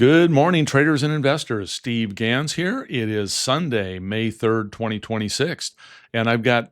Good morning, traders and investors. Steve Gans here. It is Sunday, May 3rd, 2026, and I've got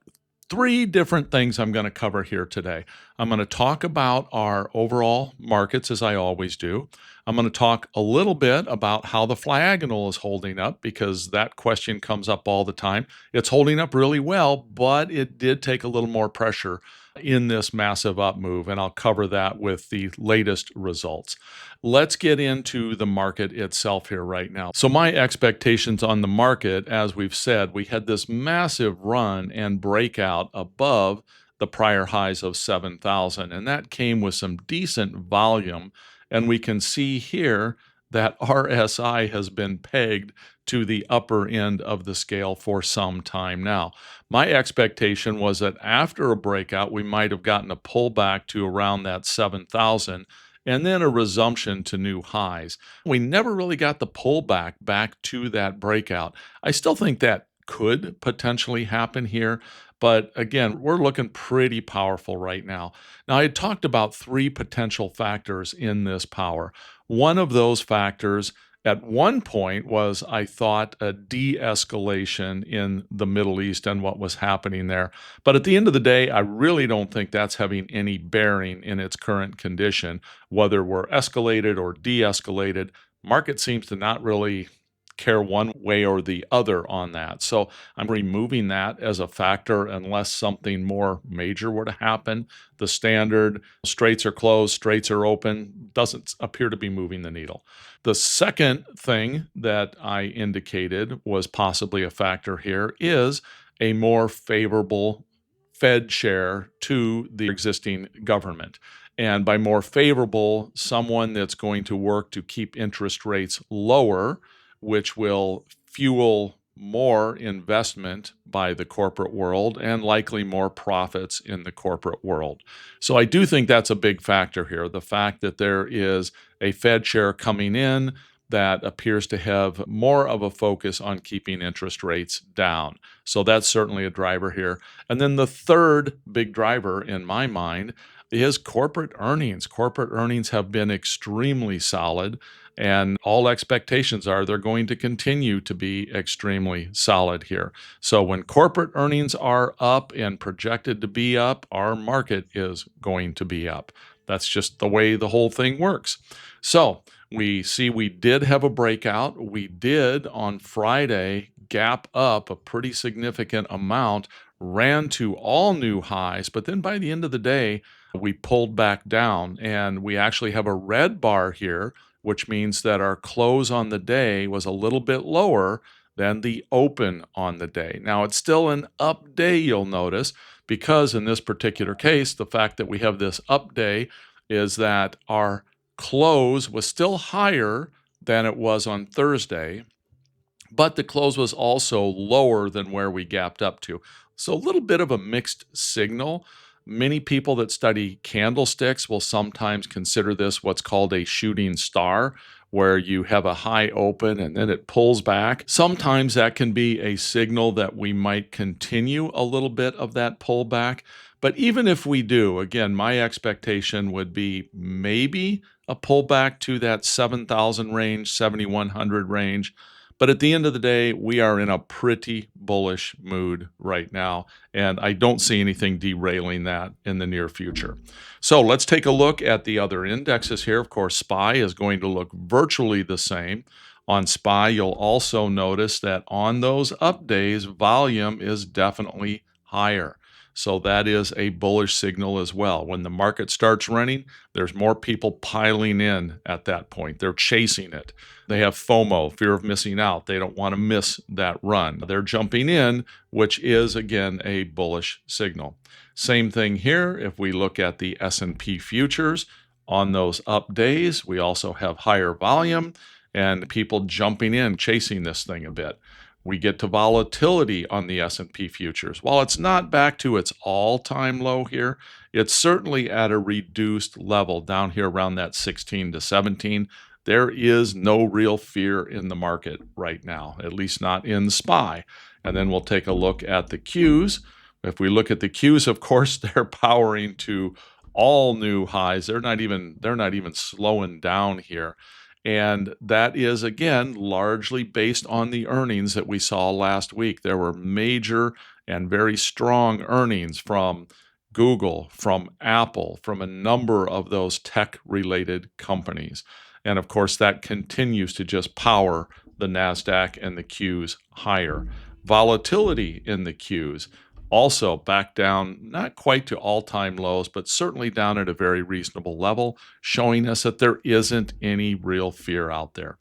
three different things I'm going to cover here today. I'm going to talk about our overall markets, as I always do. I'm going to talk a little bit about how the Flyagonal is holding up, because that question comes up all the time. It's holding up really well, but it did take a little more pressure in this massive up move, and I'll cover that with the latest results. Let's get into the market itself here right now. So my expectations on the market, as we've said, we had this massive run and breakout above the prior highs of 7,000, and that came with some decent volume. And we can see here that RSI has been pegged to the upper end of the scale for some time now. My expectation was that after a breakout, we might have gotten a pullback to around that 7,000 and then a resumption to new highs. We never really got the pullback back to that breakout. I still think that could potentially happen here, but again, we're looking pretty powerful right now. Now, I had talked about three potential factors in this power. One of those factors at one point was, I thought, a de-escalation in the Middle East and what was happening there. But at the end of the day, I really don't think that's having any bearing in its current condition. Whether we're escalated or de-escalated, market seems to not really care one way or the other on that. So I'm removing that as a factor unless something more major were to happen. The standard straits are closed, straits are open doesn't appear to be moving the needle. The second thing that I indicated was possibly a factor here is a more favorable Fed share to the existing government. And by more favorable, someone that's going to work to keep interest rates lower, which will fuel more investment by the corporate world and likely more profits in the corporate world. So I do think that's a big factor here. The fact that there is a Fed share coming in that appears to have more of a focus on keeping interest rates down. So that's certainly a driver here. And then the third big driver in my mind is corporate earnings. Corporate earnings have been extremely solid, and all expectations are they're going to continue to be extremely solid here. So when corporate earnings are up and projected to be up, our market is going to be up. That's just the way the whole thing works. So we see we did have a breakout. We did on Friday gap up a pretty significant amount, ran to all new highs, but then by the end of the day, we pulled back down, and we actually have a red bar here, which means that our close on the day was a little bit lower than the open on the day. Now, it's still an up day, you'll notice, because in this particular case, the fact that we have this up day is that our close was still higher than it was on Thursday, but the close was also lower than where we gapped up to. So a little bit of a mixed signal. Many people that study candlesticks will sometimes consider this what's called a shooting star, where you have a high open and then it pulls back. Sometimes that can be a signal that we might continue a little bit of that pullback. But even if we do, again, my expectation would be maybe a pullback to that 7,000 range, 7,100 range. But at the end of the day, we are in a pretty bullish mood right now, and I don't see anything derailing that in the near future. So let's take a look at the other indexes here. Of course, SPY is going to look virtually the same. On SPY, you'll also notice that on those up days, volume is definitely higher. So that is a bullish signal as well. When the market starts running, there's more people piling in at that point. They're chasing it. They have FOMO, fear of missing out. They don't want to miss that run. They're jumping in, which is, again, a bullish signal. Same thing here. If we look at the S&P futures, on those up days, we also have higher volume and people jumping in, chasing this thing a bit. We get to volatility on the S&P futures. While it's not back to its all-time low here, it's certainly at a reduced level down here around that 16 to 17. There is no real fear in the market right now, at least not in SPY. And then we'll take a look at the Qs. If we look at the Qs, of course, they're powering to all new highs. They're not even slowing down here. And that is, again, largely based on the earnings that we saw last week. There were major and very strong earnings from Google, from Apple, from a number of those tech related companies. And of course, that continues to just power the NASDAQ and the Qs higher. Volatility in the Qs also back down, not quite to all time lows, but certainly down at a very reasonable level, showing us that there isn't any real fear out there.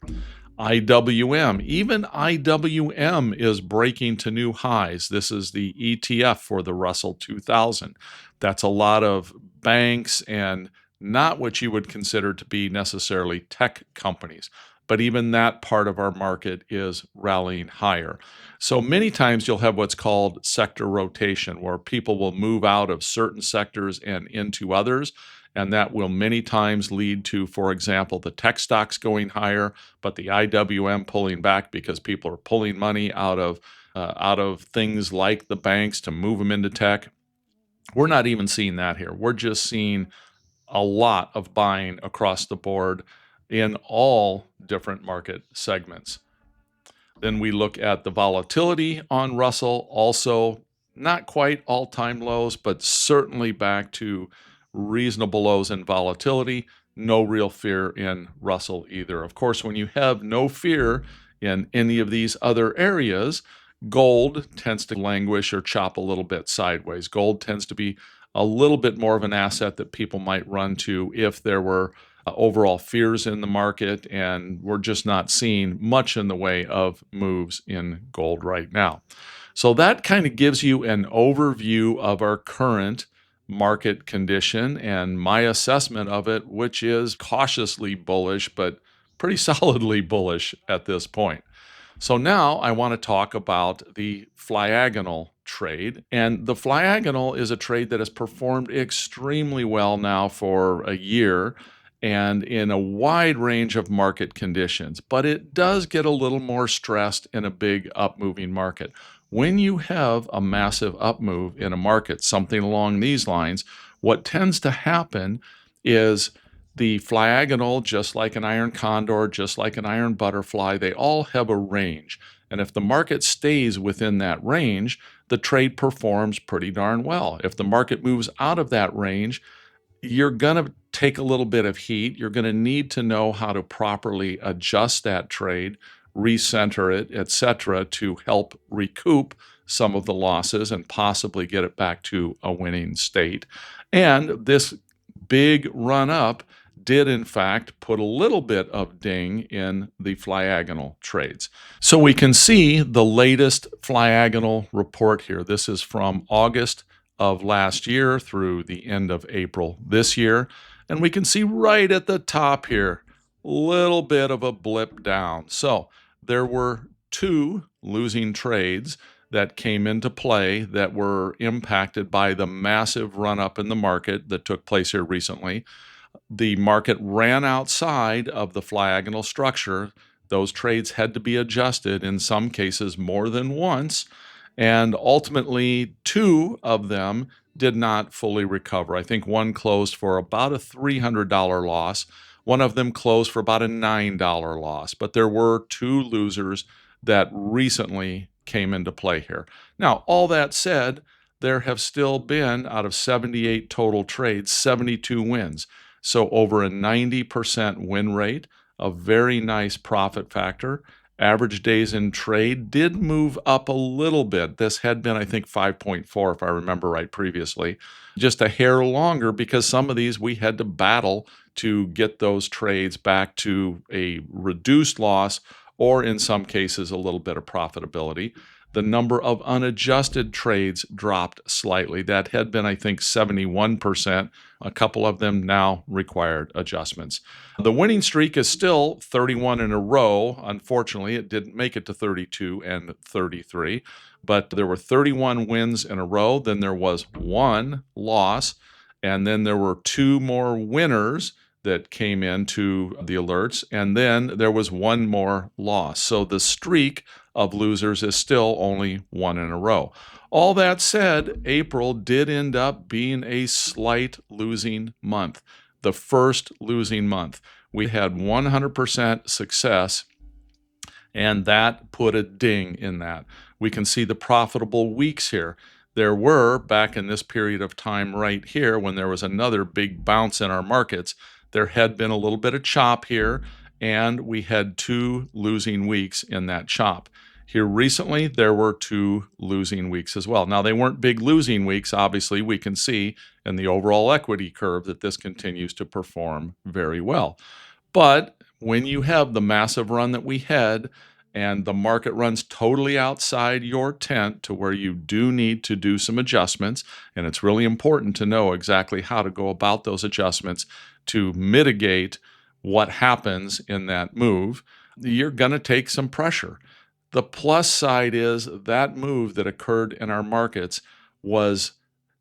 IWM, even IWM is breaking to new highs. This is the ETF for the Russell 2000. That's a lot of banks and not what you would consider to be necessarily tech companies. But even that part of our market is rallying higher. So many times you'll have what's called sector rotation, where people will move out of certain sectors and into others. And that will many times lead to, for example, the tech stocks going higher, but the IWM pulling back because people are pulling money out of things like the banks to move them into tech. We're not even seeing that here. We're just seeing a lot of buying across the board in all different market segments. Then we look at the volatility on Russell, also not quite all-time lows, but certainly back to reasonable lows in volatility. No real fear in Russell either. Of course, when you have no fear in any of these other areas, gold tends to languish or chop a little bit sideways. Gold tends to be a little bit more of an asset that people might run to if there were overall fears in the market, and we're just not seeing much in the way of moves in gold right now. So that kind of gives you an overview of our current market condition and my assessment of it, which is cautiously bullish, but pretty solidly bullish at this point. So now I want to talk about the Flyagonal trade. And the Flyagonal is a trade that has performed extremely well now for a year and in a wide range of market conditions. But it does get a little more stressed in a big up-moving market. When you have a massive up move in a market, something along these lines, what tends to happen is the Flyagonal, just like an iron condor, just like an iron butterfly, they all have a range. And if the market stays within that range, the trade performs pretty darn well. If the market moves out of that range, you're going to take a little bit of heat. You're going to need to know how to properly adjust that trade, recenter it, etc., to help recoup some of the losses and possibly get it back to a winning state. And this big run up did in fact put a little bit of ding in the Flyagonal trades. So we can see the latest Flyagonal report here. This is from August of last year through the end of April this year. And we can see right at the top here, a little bit of a blip down. So there were two losing trades that came into play that were impacted by the massive run up in the market that took place here recently. The market ran outside of the Flyagonal structure. Those trades had to be adjusted, in some cases more than once, and ultimately two of them did not fully recover. I think one closed for about a $300 loss. One of them closed for about a $9 loss, but there were two losers that recently came into play here. Now, all that said, there have still been, out of 78 total trades, 72 wins. So over a 90% win rate, a very nice profit factor. Average days in trade did move up a little bit. This had been, I think, 5.4, if I remember right previously, just a hair longer because some of these we had to battle to get those trades back to a reduced loss or in some cases a little bit of profitability. The number of unadjusted trades dropped slightly. That had been, I think, 71%. A couple of them now required adjustments. The winning streak is still 31 in a row. Unfortunately, it didn't make it to 32 and 33, but there were 31 wins in a row. Then there was one loss, and then there were two more winners that came into the alerts, and then there was one more loss. So the streak of losers is still only one in a row. All that said, April did end up being a slight losing month, the first losing month. We had 100% success, and that put a ding in that. We can see the profitable weeks here. There were, back in this period of time right here, when there was another big bounce in our markets, there had been a little bit of chop here, and we had 2 losing weeks in that chop. Here recently, there were 2 losing weeks as well. Now, they weren't big losing weeks. Obviously, we can see in the overall equity curve that this continues to perform very well. But when you have the massive run that we had and the market runs totally outside your tent to where you do need to do some adjustments, and it's really important to know exactly how to go about those adjustments to mitigate what happens in that move, you're going to take some pressure. The plus side is that move that occurred in our markets was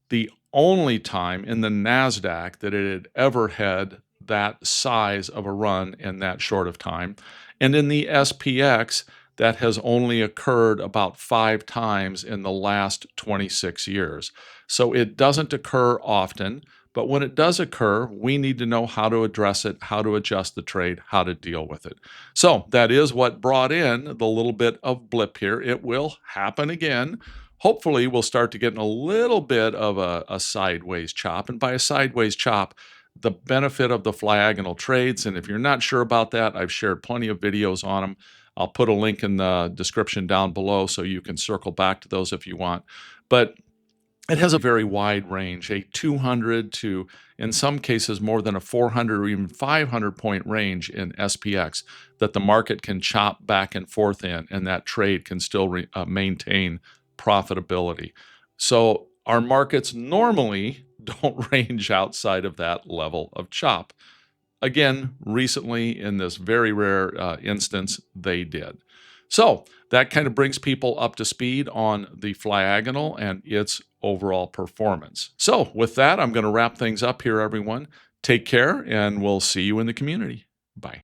the only time in the NASDAQ that it had ever had that size of a run in that short of time. And in the SPX, that has only occurred about 5 times in the last 26 years. So it doesn't occur often, but when it does occur, we need to know how to address it, how to adjust the trade, how to deal with it. So that is what brought in the little bit of blip here. It will happen again. Hopefully, we'll start to get in a little bit of a sideways chop. And by a sideways chop, the benefit of the Flyagonal trades. And if you're not sure about that, I've shared plenty of videos on them. I'll put a link in the description down below so you can circle back to those if you want. But it has a very wide range, a 200 to, in some cases, more than a 400 or even 500 point range in SPX that the market can chop back and forth in, and that trade can still maintain profitability. So our markets normally don't range outside of that level of chop. Again, recently, in this very rare instance, they did. So that kind of brings people up to speed on the Flyagonal and its overall performance. So with that, I'm going to wrap things up here, everyone. Take care, and we'll see you in the community.